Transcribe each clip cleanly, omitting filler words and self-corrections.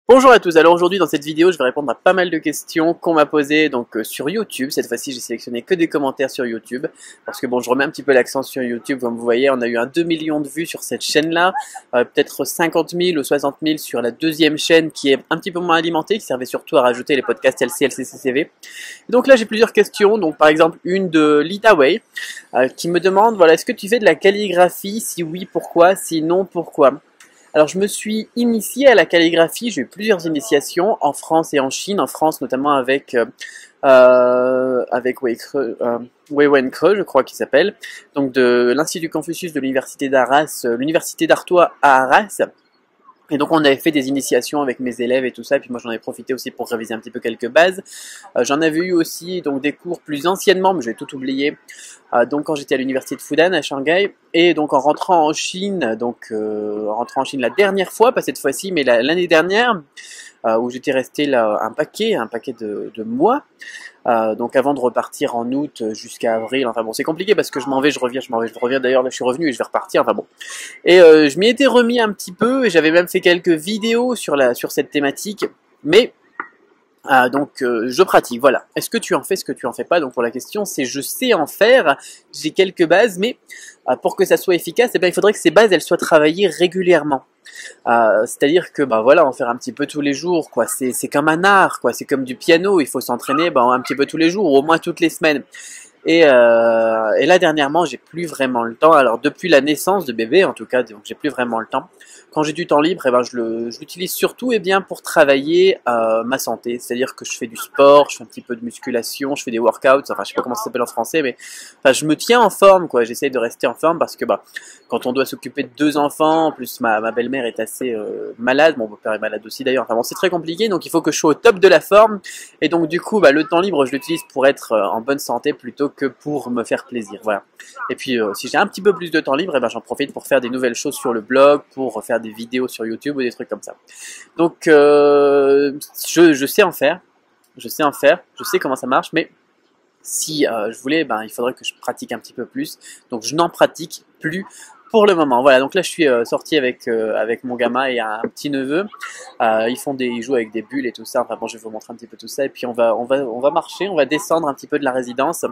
Bonjour à tous, alors aujourd'hui dans cette vidéo je vais répondre à pas mal de questions qu'on m'a posées sur YouTube. Cette fois-ci j'ai sélectionné que des commentaires sur YouTube parce que bon, je remets un petit peu l'accent sur YouTube. Comme vous voyez, on a eu 2 millions de vues sur cette chaîne là, peut-être 50 000 ou 60 000 sur la deuxième chaîne qui est un petit peu moins alimentée, qui servait surtout à rajouter les podcasts LC, LCCCV. Donc là j'ai plusieurs questions, donc par exemple une de Lita Way qui me demande, voilà, est-ce que tu fais de la calligraphie? Si oui, pourquoi? Si non, pourquoi? Alors je me suis initié à la calligraphie, j'ai eu plusieurs initiations en France et en Chine, en France notamment avec Wei Wenkreux, je crois qu'il s'appelle, donc de l'Institut Confucius de l'Université d'Arras, l'Université d'Artois à Arras. Et donc on avait fait des initiations avec mes élèves et tout ça, et puis moi j'en ai profité aussi pour réviser un petit peu quelques bases. J'en avais eu aussi donc des cours plus anciennement, mais j'ai tout oublié, donc quand j'étais à l'université de Fudan à Shanghai, et donc en rentrant en Chine, la dernière fois, pas cette fois-ci, mais l'année dernière, où j'étais resté là un paquet de mois, donc avant de repartir en août jusqu'à avril. Enfin bon, c'est compliqué parce que je m'en vais, je reviens. D'ailleurs là je suis revenu et je vais repartir, enfin bon. Et je m'y étais remis un petit peu et j'avais même fait quelques vidéos sur cette thématique, mais je pratique, voilà. Est-ce que tu en fais, ce que tu en fais pas? Donc pour la question, c'est je sais en faire, j'ai quelques bases, mais pour que ça soit efficace, eh bien, il faudrait que ces bases elles soient travaillées régulièrement. C'est-à-dire que voilà, en faire un petit peu tous les jours, quoi. C'est comme un art, quoi. C'est comme du piano, il faut s'entraîner un petit peu tous les jours, ou au moins toutes les semaines. Et là dernièrement, j'ai plus vraiment le temps. Alors depuis la naissance de bébé, en tout cas, donc j'ai plus vraiment le temps. Quand j'ai du temps libre, eh ben je l'utilise surtout pour travailler ma santé. C'est-à-dire que je fais du sport, je fais un petit peu de musculation, je fais des workouts. Enfin, je sais pas comment ça s'appelle en français, mais enfin, je me tiens en forme, quoi. J'essaye de rester en forme parce que quand on doit s'occuper de 2 enfants, en plus ma belle-mère est assez malade, mon beau-père est malade aussi d'ailleurs. Enfin bon, c'est très compliqué, donc il faut que je sois au top de la forme. Et donc du coup, le temps libre, je l'utilise pour être en bonne santé plutôt que pour me faire plaisir, voilà. Et puis si j'ai un petit peu plus de temps libre, eh ben, j'en profite pour faire des nouvelles choses sur le blog, pour faire des vidéos sur YouTube ou des trucs comme ça. Donc je sais en faire, je sais comment ça marche, mais si je voulais, il faudrait que je pratique un petit peu plus. Donc je n'en pratique plus pour le moment. Voilà, donc là je suis sorti avec mon gamin et un petit neveu. Ils jouent avec des bulles et tout ça. Enfin bon, je vais vous montrer un petit peu tout ça. Et puis on va marcher, on va descendre un petit peu de la résidence.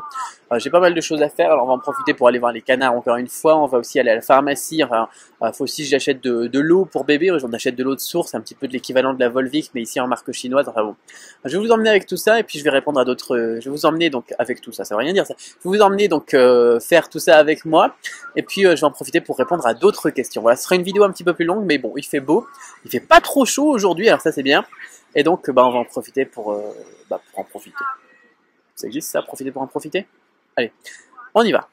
J'ai pas mal de choses à faire, alors on va en profiter pour aller voir les canards encore une fois. On va aussi aller à la pharmacie. Enfin, faut aussi que j'achète de l'eau pour bébé. J'en achète de l'eau de source, un petit peu de l'équivalent de la Volvic, mais ici en marque chinoise. Enfin bon, je vais vous emmener avec tout ça et puis je vais répondre à d'autres. Je vais vous emmener donc avec tout ça. Ça veut rien dire ça. Je vais vous emmener donc faire tout ça avec moi. Et puis je vais en profiter pour répondre à d'autres questions. Voilà, ce sera une vidéo un petit peu plus longue, mais bon, il fait beau, il fait pas trop chaud aujourd'hui, alors ça c'est bien. Et donc on va en profiter pour en profiter. Ça existe ça, profiter pour en profiter? Allez, on y va.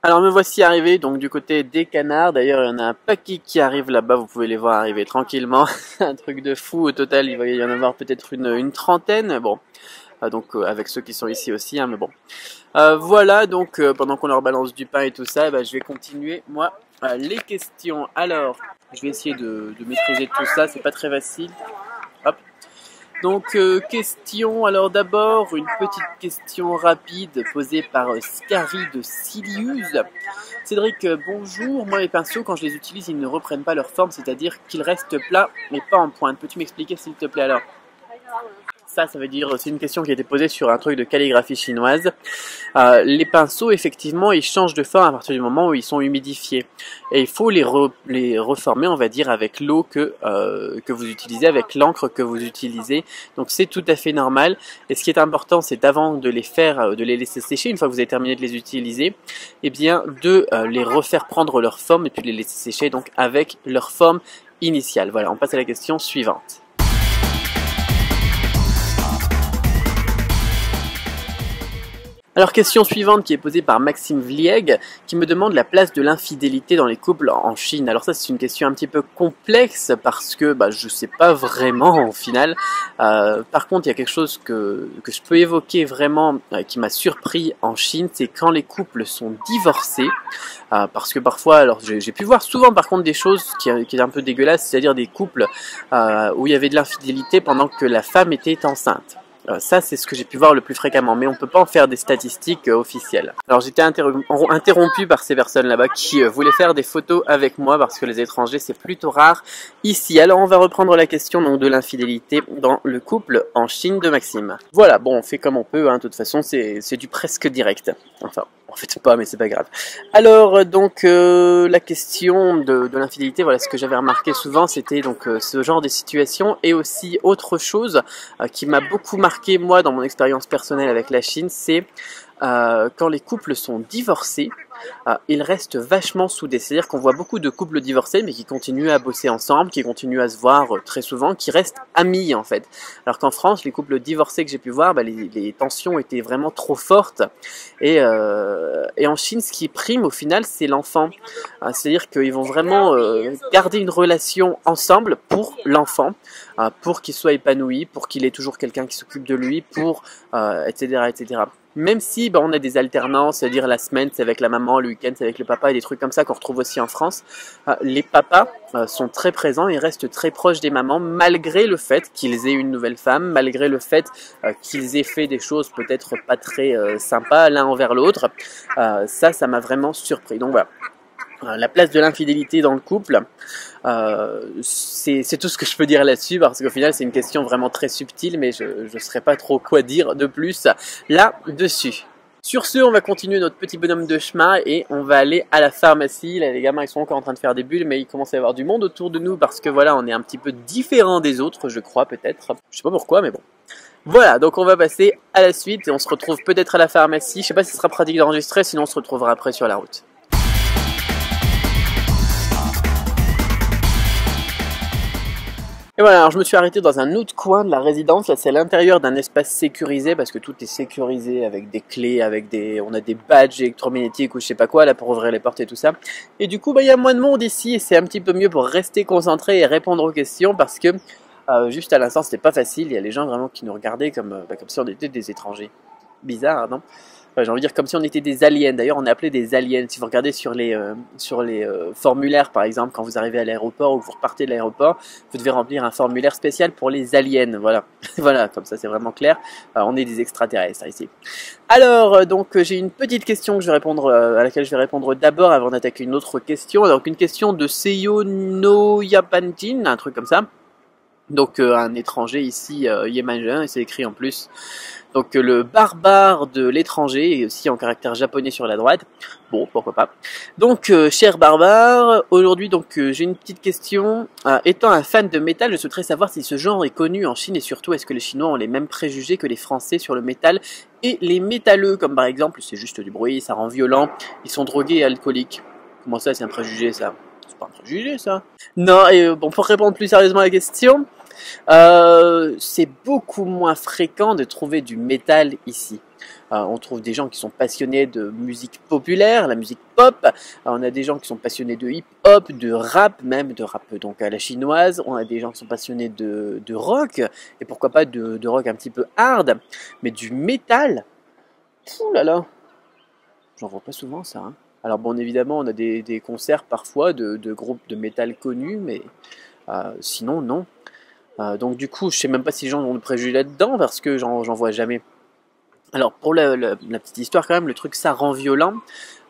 Alors me voici arrivé donc du côté des canards. D'ailleurs il y en a un paquet qui arrive là-bas, vous pouvez les voir arriver tranquillement. Un truc de fou, au total il va y en avoir peut-être une trentaine. Bon, donc avec ceux qui sont ici aussi, hein, mais bon. Voilà, donc pendant qu'on leur balance du pain et tout ça, je vais continuer moi les questions. Alors je vais essayer de maîtriser tout ça, c'est pas très facile. Hop. Donc question, alors d'abord une petite question rapide posée par Scary de Silius. Cédric, bonjour, moi les pinceaux quand je les utilise ils ne reprennent pas leur forme, c'est-à-dire qu'ils restent plats mais pas en pointe. Peux-tu m'expliquer s'il te plaît alors? Ça veut dire, c'est une question qui a été posée sur un truc de calligraphie chinoise. Les pinceaux, effectivement, ils changent de forme à partir du moment où ils sont humidifiés. Et il faut les reformer, on va dire, avec l'eau que vous utilisez, avec l'encre que vous utilisez. Donc c'est tout à fait normal. Et ce qui est important, c'est d'avant de les laisser sécher, une fois que vous avez terminé de les utiliser, eh bien, de les refaire prendre leur forme et puis de les laisser sécher donc avec leur forme initiale. Voilà, on passe à la question suivante. Alors question suivante qui est posée par Maxime Vlieg qui me demande la place de l'infidélité dans les couples en Chine. Alors ça c'est une question un petit peu complexe parce que je sais pas vraiment au final. Par contre il y a quelque chose que je peux évoquer vraiment qui m'a surpris en Chine, c'est quand les couples sont divorcés. Parce que parfois, alors j'ai pu voir souvent par contre des choses qui étaient un peu dégueulasses, c'est-à-dire des couples où il y avait de l'infidélité pendant que la femme était enceinte. Ça, c'est ce que j'ai pu voir le plus fréquemment, mais on peut pas en faire des statistiques officielles. Alors j'étais interrompu par ces personnes là-bas qui voulaient faire des photos avec moi parce que les étrangers c'est plutôt rare ici. Alors on va reprendre la question donc de l'infidélité dans le couple en Chine de Maxime. Voilà, bon on fait comme on peut, hein. De toute façon c'est du presque direct. Enfin, en fait pas, mais c'est pas grave. Alors donc la question de l'infidélité, voilà, ce que j'avais remarqué souvent, c'était donc ce genre de situation et aussi autre chose qui m'a beaucoup marqué moi dans mon expérience personnelle avec la Chine, c'est quand les couples sont divorcés, ils restent vachement soudés. C'est-à-dire qu'on voit beaucoup de couples divorcés, mais qui continuent à bosser ensemble, qui continuent à se voir très souvent, qui restent amis en fait. Alors qu'en France, les couples divorcés que j'ai pu voir, les tensions étaient vraiment trop fortes. Et en Chine, ce qui prime au final, c'est l'enfant. C'est-à-dire qu'ils vont vraiment garder une relation ensemble pour l'enfant, pour qu'il soit épanoui, pour qu'il ait toujours quelqu'un qui s'occupe de lui, pour etc., etc. Même si on a des alternances, c'est-à-dire la semaine c'est avec la maman, le week-end c'est avec le papa et des trucs comme ça qu'on retrouve aussi en France, les papas sont très présents et restent très proches des mamans malgré le fait qu'ils aient une nouvelle femme, malgré le fait qu'ils aient fait des choses peut-être pas très sympas l'un envers l'autre. Ça m'a vraiment surpris. Donc voilà. La place de l'infidélité dans le couple, c'est tout ce que je peux dire là-dessus parce qu'au final c'est une question vraiment très subtile, mais je ne saurais pas trop quoi dire de plus là-dessus. Sur ce, on va continuer notre petit bonhomme de chemin et on va aller à la pharmacie. Là, les gamins ils sont encore en train de faire des bulles, mais il commence à y avoir du monde autour de nous parce que voilà, on est un petit peu différent des autres, je crois peut-être. Je sais pas pourquoi, mais bon. Voilà, donc on va passer à la suite et on se retrouve peut-être à la pharmacie. Je sais pas si ce sera pratique d'enregistrer, sinon on se retrouvera après sur la route. Et voilà, alors je me suis arrêté dans un autre coin de la résidence. Là, c'est à l'intérieur d'un espace sécurisé parce que tout est sécurisé avec des clés, on a des badges électromagnétiques ou je sais pas quoi là pour ouvrir les portes et tout ça. Et du coup, il y a moins de monde ici et c'est un petit peu mieux pour rester concentré et répondre aux questions parce que juste à l'instant, c'était pas facile. Il y a les gens vraiment qui nous regardaient comme si on était des étrangers. Bizarre, non? J'ai envie de dire comme si on était des aliens. D'ailleurs, on est appelé des aliens. Si vous regardez sur les formulaires, par exemple, quand vous arrivez à l'aéroport ou que vous repartez de l'aéroport, vous devez remplir un formulaire spécial pour les aliens. Voilà, voilà, comme ça c'est vraiment clair. On est des extraterrestres ici. Alors, donc j'ai une petite question que je vais répondre, à laquelle je vais répondre d'abord avant d'attaquer une autre question. Donc une question de Seiyo no Yapanjin, un truc comme ça. Donc un étranger ici, yéménien, et c'est écrit en plus. Donc le barbare de l'étranger, et aussi en caractère japonais sur la droite. Bon, pourquoi pas. Donc, cher barbare, aujourd'hui donc j'ai une petite question. Étant un fan de métal, je souhaiterais savoir si ce genre est connu en Chine et surtout est-ce que les Chinois ont les mêmes préjugés que les Français sur le métal et les métalleux, comme par exemple c'est juste du bruit, ça rend violent, ils sont drogués et alcooliques. Comment ça, c'est un préjugé ça? C'est pas un préjugé ça. Non, et bon, pour répondre plus sérieusement à la question, c'est beaucoup moins fréquent de trouver du métal ici. On trouve des gens qui sont passionnés de musique populaire, la musique pop. On a des gens qui sont passionnés de hip-hop, de rap, même de rap donc à la chinoise. On a des gens qui sont passionnés de rock, et pourquoi pas de rock un petit peu hard. Mais du métal, ouh là là, j'en vois pas souvent ça. Hein. Alors bon, évidemment, on a des concerts parfois de groupes de métal connus, mais sinon non. Donc du coup, je sais même pas si les gens ont de préjugés là-dedans parce que j'en vois jamais. Alors pour la petite histoire quand même, le truc ça rend violent.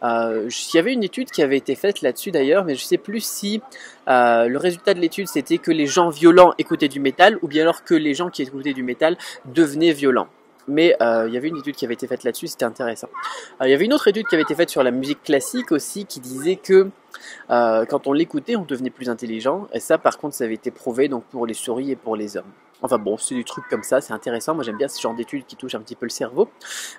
Il y avait une étude qui avait été faite là-dessus d'ailleurs, mais je sais plus si le résultat de l'étude c'était que les gens violents écoutaient du métal ou bien alors que les gens qui écoutaient du métal devenaient violents. Mais il y avait une étude qui avait été faite là-dessus, c'était intéressant. Il y avait une autre étude qui avait été faite sur la musique classique aussi, qui disait que quand on l'écoutait, on devenait plus intelligent. Et ça, par contre, ça avait été prouvé donc pour les souris et pour les hommes. Enfin bon, c'est des trucs comme ça, c'est intéressant. Moi, j'aime bien ce genre d'études qui touchent un petit peu le cerveau.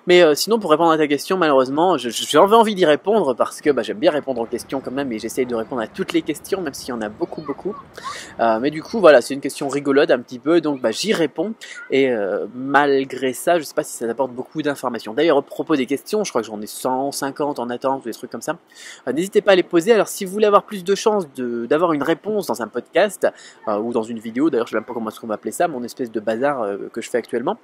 Mais sinon, pour répondre à ta question, malheureusement, j'avais envie d'y répondre parce que j'aime bien répondre aux questions quand même et j'essaye de répondre à toutes les questions, même s'il y en a beaucoup. Mais du coup, voilà, c'est une question rigolote un petit peu, donc j'y réponds. Et malgré ça, je sais pas si ça apporte beaucoup d'informations. D'ailleurs, à propos des questions, je crois que j'en ai 150 en attente ou des trucs comme ça. N'hésitez pas à les poser. Alors, si vous voulez avoir plus de chances d'avoir une réponse dans un podcast ou dans une vidéo, d'ailleurs, je sais même pas comment est-ce qu'on va appeler ça, mon espèce de bazar que je fais actuellement.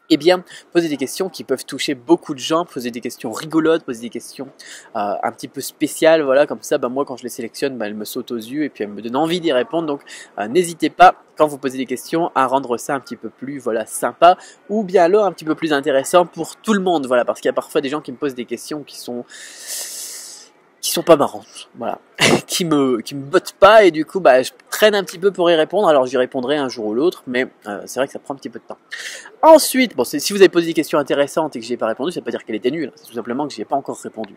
eh bien, poser des questions qui peuvent toucher beaucoup de gens, poser des questions rigolotes, poser des questions un petit peu spéciales, voilà, comme ça, moi quand je les sélectionne, elles me sautent aux yeux et puis elles me donnent envie d'y répondre, donc n'hésitez pas, quand vous posez des questions, à rendre ça un petit peu plus, voilà, sympa, ou bien alors un petit peu plus intéressant pour tout le monde, voilà, parce qu'il y a parfois des gens qui me posent des questions qui sont pas marrantes, voilà, qui me bottent pas et du coup je traîne un petit peu pour y répondre, alors j'y répondrai un jour ou l'autre, mais c'est vrai que ça prend un petit peu de temps. Ensuite, si vous avez posé des questions intéressantes et que j'y ai pas répondu, ça veut pas dire qu'elle était nulle, c'est tout simplement que j'y ai pas encore répondu.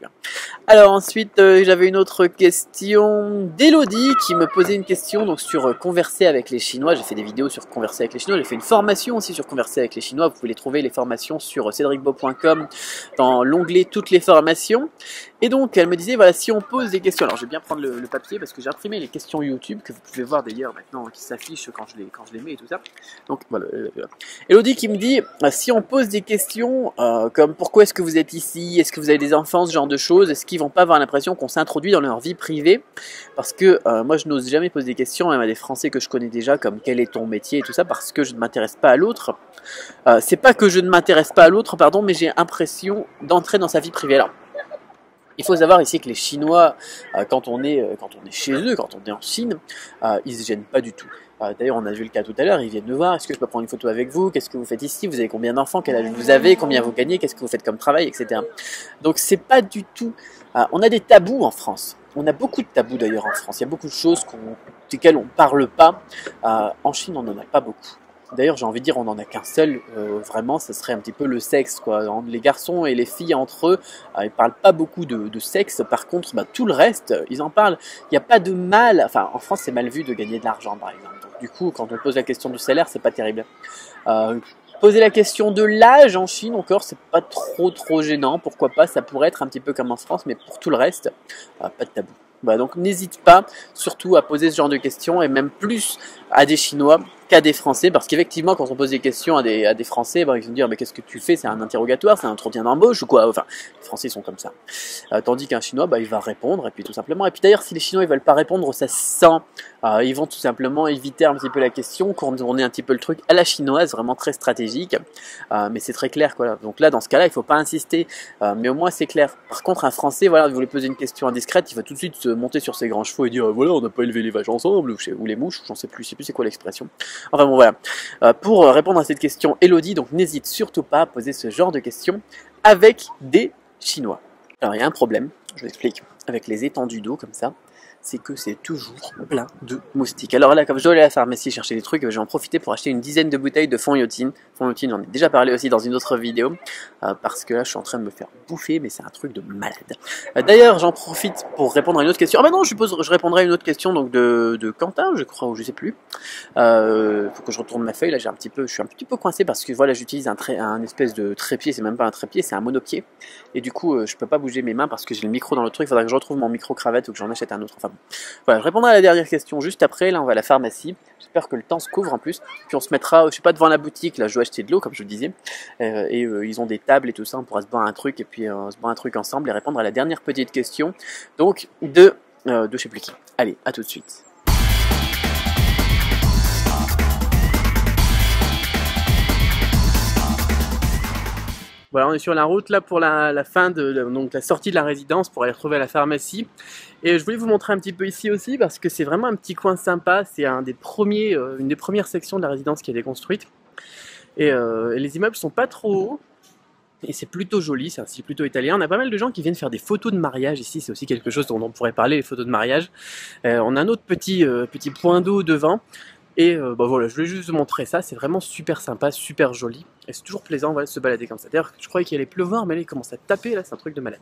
Alors ensuite, j'avais une autre question d'Elodie qui me posait une question donc sur converser avec les Chinois. J'ai fait des vidéos sur converser avec les Chinois, j'ai fait une formation aussi sur converser avec les Chinois. Vous pouvez les trouver les formations sur cedricbeau.com dans l'onglet toutes les formations. Et donc elle me disait voilà, si on pose des questions, alors je vais bien prendre le papier parce que j'ai imprimé les questions YouTube que vous pouvez voir d'ailleurs maintenant qui s'affichent quand je les mets et tout ça. Donc voilà, Elodie qui me dit si on pose des questions comme pourquoi est-ce que vous êtes ici, est-ce que vous avez des enfants, ce genre de choses, est-ce qu'ils vont pas avoir l'impression qu'on s'introduit dans leur vie privée, parce que moi je n'ose jamais poser des questions même à des Français que je connais déjà comme quel est ton métier et tout ça parce que je ne m'intéresse pas à l'autre. C'est pas que je ne m'intéresse pas à l'autre, pardon, mais j'ai l'impression d'entrer dans sa vie privée. Alors, il faut savoir ici que les Chinois, quand on est chez eux, quand on est en Chine, ils se gênent pas du tout. D'ailleurs, on a vu le cas tout à l'heure, ils viennent nous voir, est-ce que je peux prendre une photo avec vous, qu'est-ce que vous faites ici, vous avez combien d'enfants, quel âge vous avez, combien vous gagnez, qu'est-ce que vous faites comme travail, etc. Donc c'est pas du tout... on a des tabous en France, on a beaucoup de tabous d'ailleurs en France, il y a beaucoup de choses desquelles on parle pas, en Chine on n'en a pas beaucoup. D'ailleurs, j'ai envie de dire, on n'en a qu'un seul, vraiment, ça serait un petit peu le sexe, quoi. Les garçons et les filles entre eux, ils parlent pas beaucoup de sexe. Par contre, tout le reste, ils en parlent. Il n'y a pas de mal. Enfin, en France, c'est mal vu de gagner de l'argent, par exemple. Donc, du coup, quand on pose la question du salaire, c'est pas terrible. Poser la question de l'âge en Chine, encore, c'est pas trop gênant. Pourquoi pas? Ça pourrait être un petit peu comme en France, mais pour tout le reste, pas de tabou. Donc n'hésite pas surtout à poser ce genre de questions et même plus à des Chinois qu'à des Français, parce qu'effectivement quand on pose des questions à des Français, ils vont dire mais qu'est-ce que tu fais, c'est un interrogatoire, c'est un entretien d'embauche ou quoi, enfin les Français sont comme ça, tandis qu'un Chinois il va répondre et puis tout simplement, et puis d'ailleurs si les Chinois ils veulent pas répondre, ça se sent, ils vont tout simplement éviter un petit peu la question, tourner un petit peu le truc à la chinoise, vraiment très stratégique, mais c'est très clair quoi. Donc là dans ce cas là il faut pas insister, mais au moins c'est clair. Par contre un Français, voilà, vous voulez poser une question indiscrète, il va tout de suite se monter sur ses grands chevaux et dire voilà, on n'a pas élevé les vaches ensemble, ou les mouches, j'en sais plus c'est quoi l'expression. Enfin bon voilà, pour répondre à cette question Elodie, donc n'hésite surtout pas à poser ce genre de questions avec des Chinois. Alors il y a un problème, je vous explique, avec les étendues d'eau comme ça, c'est que c'est toujours plein de moustiques. Alors là, comme je dois aller à la pharmacie chercher des trucs, je vais en profiter pour acheter une dizaine de bouteilles de fond iotine. Fond iotine, j'en ai déjà parlé aussi dans une autre vidéo, parce que là, je suis en train de me faire bouffer, mais c'est un truc de malade. D'ailleurs, j'en profite pour répondre à une autre question. Ah bah non, je répondrai à une autre question donc de Quentin, je crois, ou je sais plus. Faut que je retourne ma feuille, là, je suis un petit peu coincé parce que voilà, j'utilise un espèce de trépied, c'est même pas un trépied, c'est un monopied. Et du coup, je peux pas bouger mes mains parce que j'ai le micro dans le truc, il faudra que je retrouve mon micro-cravate ou que j'en achète un autre. Enfin, voilà, je répondrai à la dernière question juste après. Là, on va à la pharmacie. J'espère que le temps se couvre en plus. Puis on se mettra, je sais pas, devant la boutique. Là, je dois acheter de l'eau, comme je le disais. Ils ont des tables et tout ça. On pourra se boire un truc et puis on se boire un truc ensemble et répondre à la dernière petite question. Donc, de je sais plus qui. Allez, à tout de suite. Voilà, on est sur la route là pour la fin donc la sortie de la résidence pour aller retrouver la pharmacie. Et je voulais vous montrer un petit peu ici aussi parce que c'est vraiment un petit coin sympa. C'est une des premières sections de la résidence qui a été construite. Et les immeubles sont pas trop hauts. Et c'est plutôt joli, c'est un style plutôt italien. On a pas mal de gens qui viennent faire des photos de mariage ici. C'est aussi quelque chose dont on pourrait parler, les photos de mariage. On a un autre petit point d'eau devant. Et voilà, je voulais juste vous montrer ça, c'est vraiment super sympa, super joli. Et c'est toujours plaisant voilà, de se balader comme ça. D'ailleurs, je croyais qu'il allait pleuvoir, mais là il commence à taper, là c'est un truc de malade.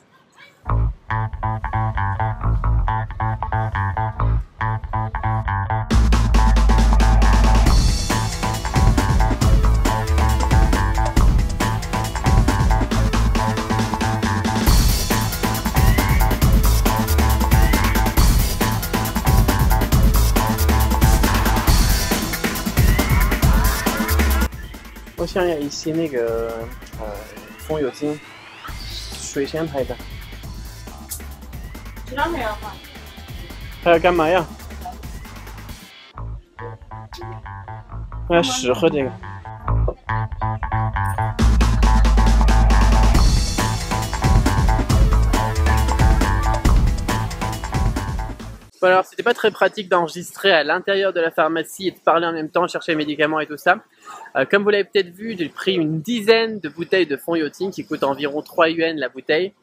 我想要一些那个风油精，水仙牌的。几张水要放？还要干嘛呀？我要试喝这个。Bon, alors c'était pas très pratique d'enregistrer à l'intérieur de la pharmacie et de parler en même temps, chercher les médicaments et tout ça. Comme vous l'avez peut-être vu, j'ai pris une dizaine de bouteilles de fond Yoting qui coûtent environ 3 yuan la bouteille.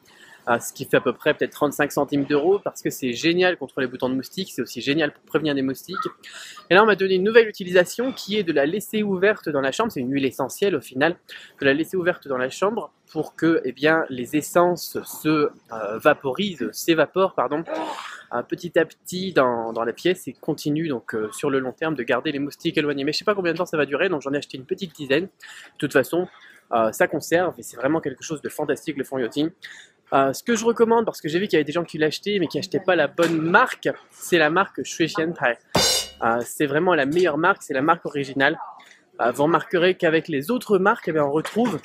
Ce qui fait à peu près peut-être 35 centimes d'euros parce que c'est génial contre les boutons de moustiques, c'est aussi génial pour prévenir des moustiques. Et là on m'a donné une nouvelle utilisation qui est de la laisser ouverte dans la chambre, c'est une huile essentielle au final, de la laisser ouverte dans la chambre pour que eh bien, les essences s'évaporent petit à petit dans la pièce et continuent donc sur le long terme de garder les moustiques éloignés. Mais je sais pas combien de temps ça va durer, donc j'en ai acheté une petite dizaine. De toute façon, ça conserve et c'est vraiment quelque chose de fantastique le fond Yoting. Ce que je recommande, parce que j'ai vu qu'il y avait des gens qui l'achetaient mais qui n'achetaient pas la bonne marque, c'est la marque Shui Xianpai. C'est vraiment la meilleure marque, c'est la marque originale. Vous remarquerez qu'avec les autres marques, eh bien, on retrouve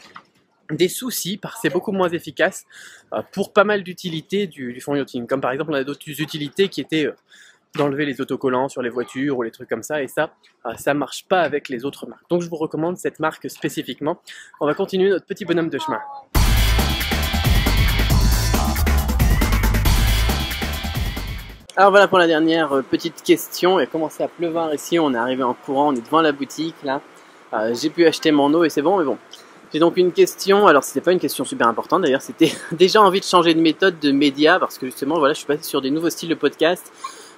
des soucis parce que c'est beaucoup moins efficace pour pas mal d'utilités du fond Yoting. Comme par exemple, on a d'autres utilités qui étaient d'enlever les autocollants sur les voitures ou les trucs comme ça, et ça marche pas avec les autres marques. Donc je vous recommande cette marque spécifiquement. On va continuer notre petit bonhomme de chemin. Alors voilà pour la dernière petite question. Il a commencé à pleuvoir ici, on est arrivé en courant, on est devant la boutique là. J'ai pu acheter mon eau et c'est bon, mais bon. J'ai donc une question, alors c'était pas une question super importante d'ailleurs, c'était déjà envie de changer de méthode de média parce que justement voilà, je suis passé sur des nouveaux styles de podcast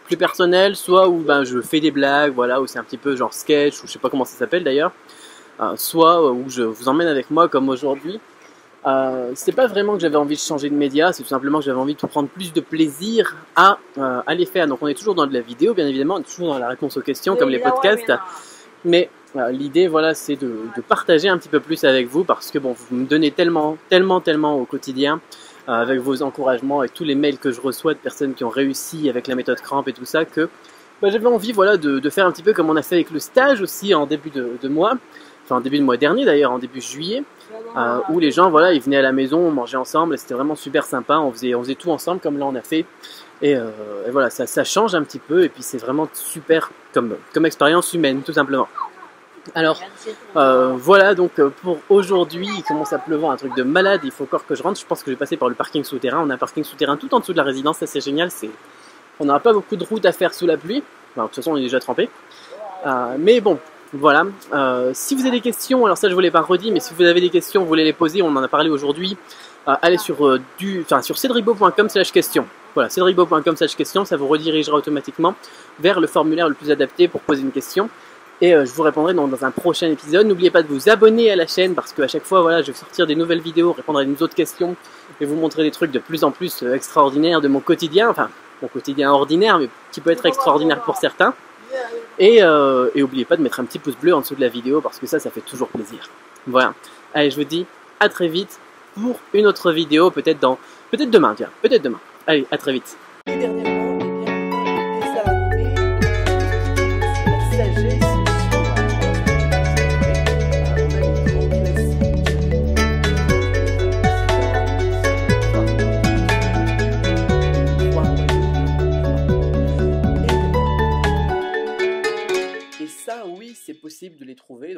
plus personnels, soit où je fais des blagues, voilà, où c'est un petit peu genre sketch ou je sais pas comment ça s'appelle d'ailleurs, soit où je vous emmène avec moi comme aujourd'hui. C'est pas vraiment que j'avais envie de changer de média, c'est tout simplement que j'avais envie de prendre plus de plaisir à les faire. Donc on est toujours dans de la vidéo bien évidemment, on est toujours dans la réponse aux questions comme les podcasts, mais l'idée voilà, c'est de partager un petit peu plus avec vous parce que bon, vous me donnez tellement au quotidien avec vos encouragements et tous les mails que je reçois de personnes qui ont réussi avec la méthode Cramp et tout ça que j'avais envie voilà, de faire un petit peu comme on a fait avec le stage aussi en début de mois, enfin en début de mois dernier d'ailleurs, en début juillet. Où les gens voilà, ils venaient à la maison, on mangeait ensemble et c'était vraiment super sympa, on faisait tout ensemble comme là on a fait et voilà, ça change un petit peu et puis c'est vraiment super comme expérience humaine tout simplement. Alors voilà donc pour aujourd'hui, il commence à pleuvoir un truc de malade, il faut encore que je rentre, je pense que je vais passer par le parking souterrain, on a un parking souterrain tout en dessous de la résidence, ça c'est génial, on n'aura pas beaucoup de route à faire sous la pluie, de toute façon on est déjà trempé, mais bon. Voilà, si vous avez des questions, alors ça je vous l'ai pas redit, mais si vous avez des questions, vous voulez les poser, on en a parlé aujourd'hui, allez sur cedricbeau.com/question. Voilà, cedricbeau.com/question, ça vous redirigera automatiquement vers le formulaire le plus adapté pour poser une question. Et je vous répondrai dans un prochain épisode. N'oubliez pas de vous abonner à la chaîne parce qu'à chaque fois, voilà, je vais sortir des nouvelles vidéos, répondre à des autres questions et vous montrer des trucs de plus en plus extraordinaires de mon quotidien, enfin mon quotidien ordinaire, mais qui peut être extraordinaire pour certains. Et n'oubliez pas de mettre un petit pouce bleu en dessous de la vidéo parce que ça fait toujours plaisir. Voilà. Allez, je vous dis à très vite pour une autre vidéo, peut-être demain, tiens, peut-être demain. Allez, à très vite. Et dernièrement, oui, c'est possible de les trouver.